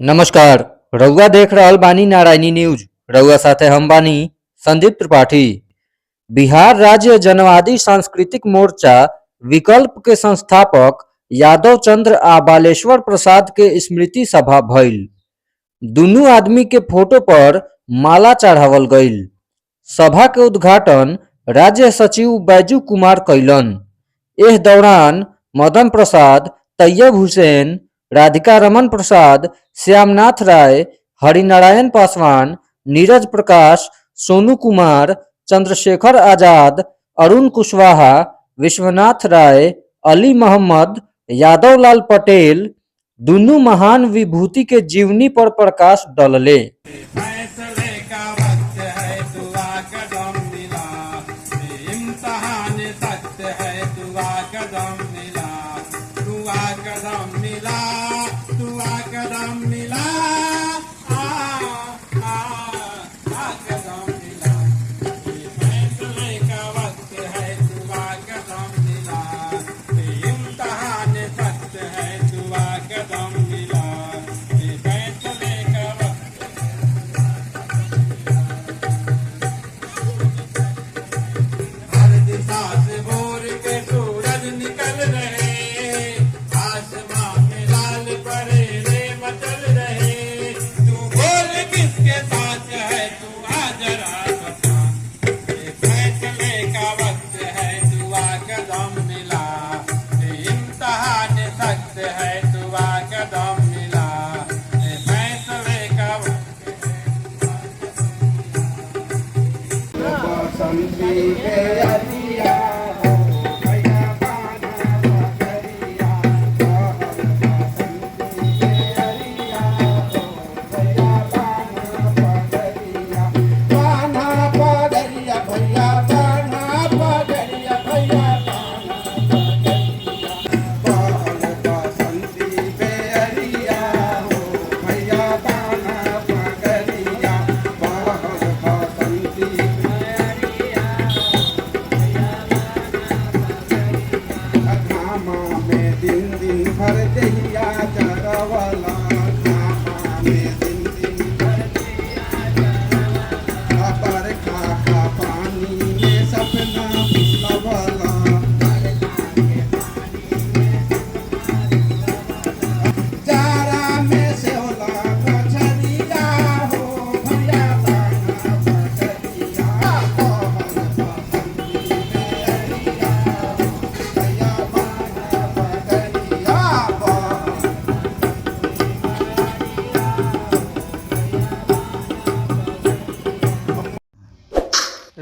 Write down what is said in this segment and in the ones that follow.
नमस्कार। रउआ देख रहल बानी नारायणी न्यूज। रउआ साथे हम बानी संदीप त्रिपाठी। बिहार राज्य जनवादी सांस्कृतिक मोर्चा विकल्प के संस्थापक यादव चंद्र आ बालेश्वर प्रसाद के स्मृति सभा भइल। दुनू आदमी के फोटो पर माला चढ़ावल गईल। सभा के उद्घाटन राज्य सचिव बैजू कुमार कैलन। एह दौरान मदन प्रसाद, तैयब हुसैन, राधिका रमन प्रसाद, श्यामनाथ राय, हरिनारायण पासवान, नीरज प्रकाश, सोनू कुमार, चंद्रशेखर आजाद, अरुण कुशवाहा, विश्वनाथ राय, अली मोहम्मद, यादवलाल पटेल दुनू महान विभूति के जीवनी पर प्रकाश डलले।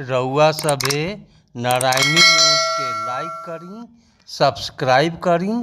रउआ सभे नारायणी न्यूज के लाइक करी, सब्सक्राइब करी।